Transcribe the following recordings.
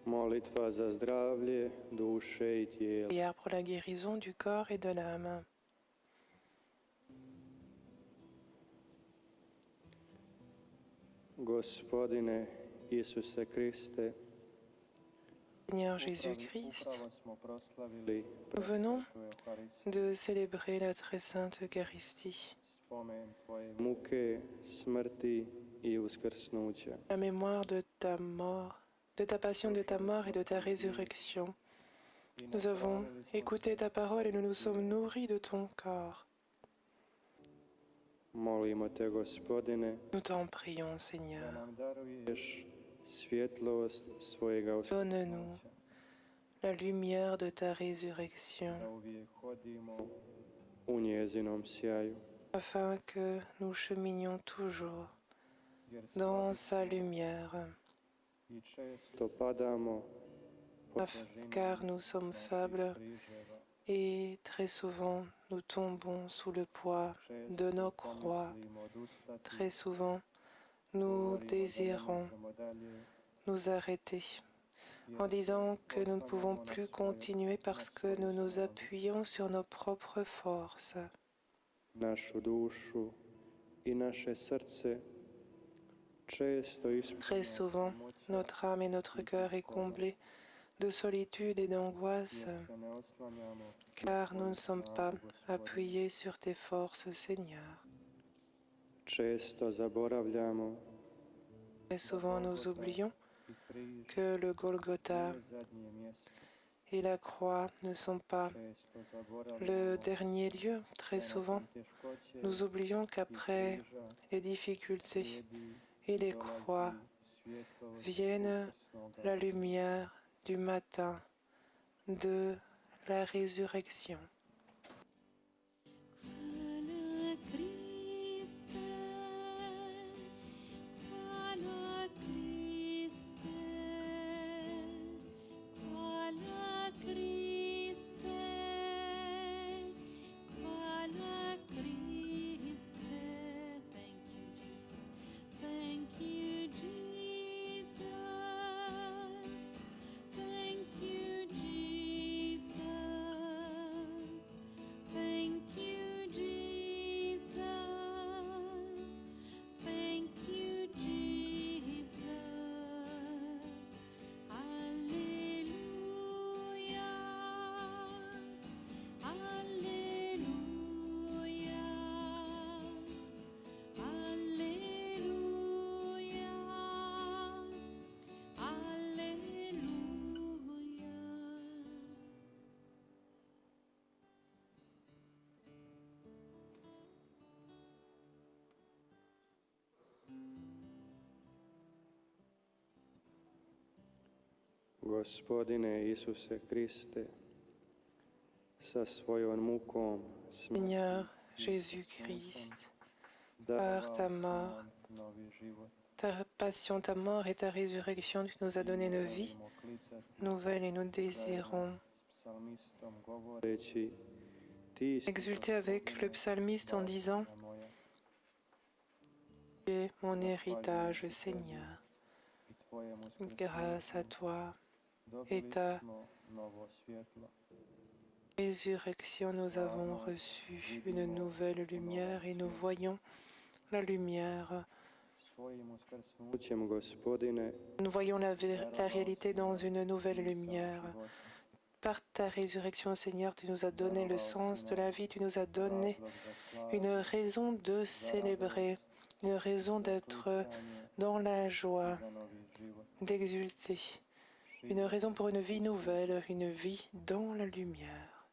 Molitva za zdravlje duše i tijela. Prière pour la guérison du corps et de l'âme. Gospodine Isuse Kriste, Seigneur Jésus-Christ, upravo smo proslavili nous venons Presvetu Euharistiju, de célébrer la très sainte Eucharistie, spomen Tvoje muke, smrti i uskrsnuća. la mémoire de ta mort, de ta passion, de ta mort et de ta résurrection. Nous avons écouté ta parole et nous nous sommes nourris de ton corps. Molimo te, Gospodine, Nous t'en prions, da Seigneur. nam daruješ svjetlost svojega Donne-nous uskrsnuća, la lumière de ta résurrection, da uvijek hodimo u njezinom sjaju, afin que nous cheminions toujours jer dans slabi sa lumière, i često padamo pod težinom car nous sommes naših faibles križeva. et très souvent nous tombons sous le poids de nos croix. Très souvent nous désirons nous arrêter en disant que nous ne pouvons plus continuer parce que nous nous appuyons sur nos propres forces. Našu dušu i naše srce često Très souvent, notre âme et notre cœur est comblé de solitude et d'angoisse, car nous ne sommes pas appuyés sur tes forces, Seigneur. često zaboravljamo Et souvent nous oublions que le Golgotha et la croix ne sont pas le dernier lieu. Très souvent, nous oublions qu'après les difficultés et les croix viennent la lumière du matin de la résurrection. Gospodine Isuse Kriste, sa svojom mukom, Seigneur Jésus-Christ, par ta mort, ta passion, ta mort et ta résurrection, tu nous as donné une vie nouvelle et nous désirons exulter avec le psalmiste en disant « Tu es mon héritage, Seigneur. Grâce à toi et ta résurrection, nous avons reçu une nouvelle lumière et nous voyons la lumière. Nous voyons la réalité dans une nouvelle lumière. Par ta résurrection, Seigneur, tu nous as donné le sens de la vie, tu nous as donné une raison de célébrer, une raison d'être dans la joie, d'exulter, une raison pour une vie nouvelle, une vie dans la lumière.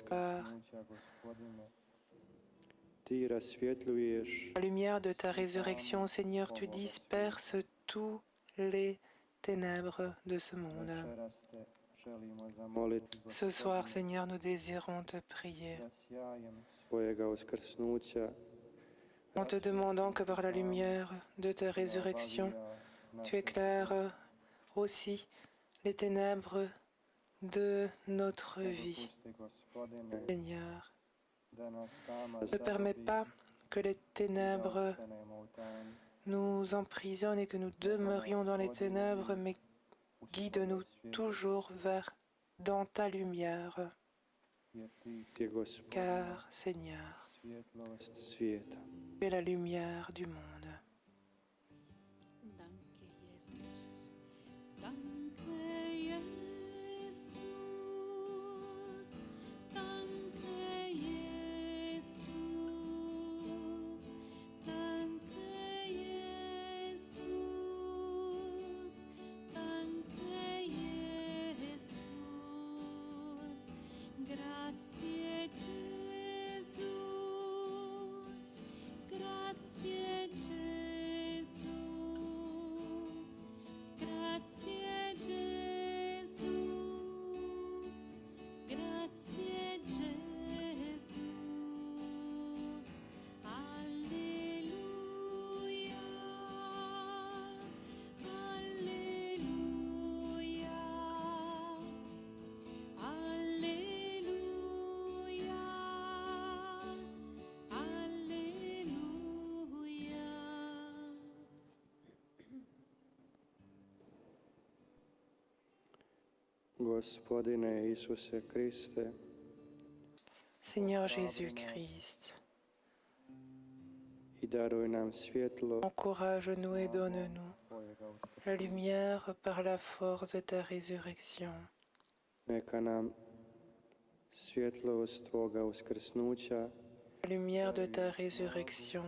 Par la lumière de ta résurrection, Seigneur, tu disperses tous les ténèbres de ce monde. Ce soir, Seigneur, nous désirons te prier en te demandant que par la lumière de ta résurrection, tu éclaires aussi les ténèbres de notre vie. Seigneur, ne permets pas que les ténèbres nous emprisonne et que nous demeurions dans les ténèbres, mais guide-nous toujours dans ta lumière, Ti, Gospod, car, Seigneur, svijeta. tu es la lumière du monde. Danke, Jesus. Danke, Jesus. Danke, Jesus. Danke, Jesus. Danke, Jesus. Grazie, Gesù. Grazie, Gesù. Grazie, Gesù. Grazie, Gesù. Alleluia. Alleluia. Alleluia. Alleluia. Gospodine Isuse Kriste, Seigneur Jésus-Christ, i daruj nam svjetlo encourage-nous et donne-nous la lumière par la force de ta résurrection. neka nam svjetlost Tvoga uskrsnuća La lumière de ta résurrection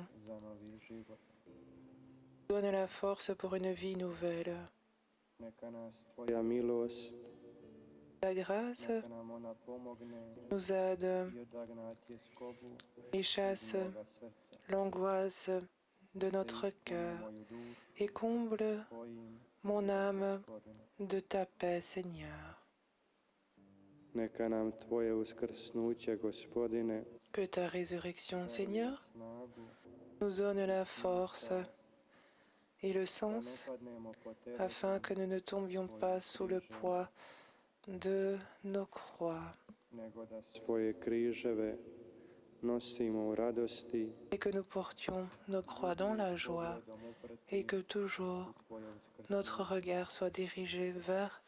donne la force pour une vie nouvelle. neka nas Tvoja milost Ta grâce neka nam ona pomogne nous aide i odagna tjeskobu et chasse moga srca l'angoisse de notre cœur moju dušu et comble Tvojim mon âme Gospodine. de ta paix, Seigneur. Neka nam Tvoje uskrsnuće, Gospodine, Que ta résurrection, Seigneur, snagu nous donne la force et le da ne sens padnemo pod teret afin que nous ne tombions pas sous le poids de nos croix nego da svoje križeve nosimo u radosti et que nous portions nos croix dans la joie et que toujours notre regard soit dirigé vers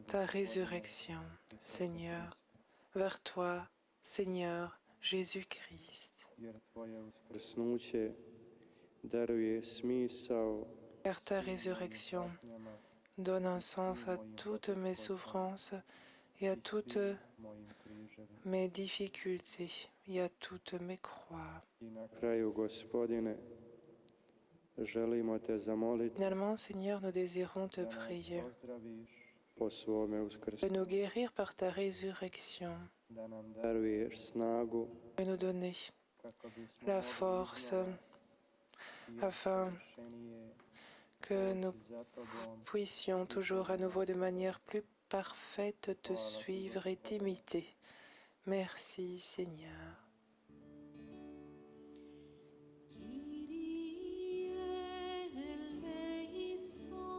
ta résurrection, Seigneur, vers toi, Seigneur Jésus-Christ. jer Tvoje uskrsnuće daruje smisao Car ta résurrection donne un sens à toutes mes souffrances et à toutes mojim križevima. mes difficultés et à toutes mes croix. I na kraju, Gospodine, želimo Te zamoliti Finalement, Seigneur, nous désirons te da nas prier ozdraviš po svome de uskrsnuću, nous guérir par ta résurrection, da nam daruješ snagu de nous donner kako bismo la mogli force iznova i još afin savršenije que nous ići za Tobom. puissions toujours à nouveau de manière plus parfaite te suivre et t'imiter. Merci, Seigneur. Kyrie eleison,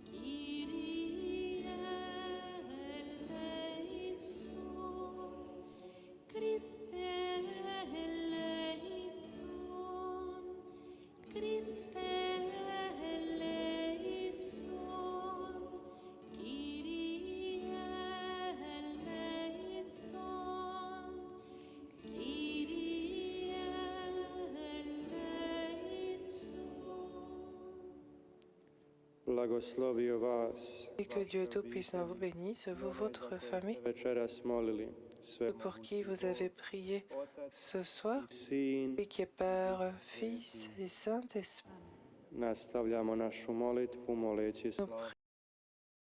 Kyrie eleison, Christe eleison, Christe eleison, Kyrie eleison, Kyrie eleison. Blagoslovio vas, Et que Dieu Tout-Puissant vous bénisse, vous, votre famille, večeras molili sve pour qui vous avez prié Otac ce soir, i Sin. lui qui est Père, Fils et Saint-Esprit. Nastavljamo našu molitvu moleći Nous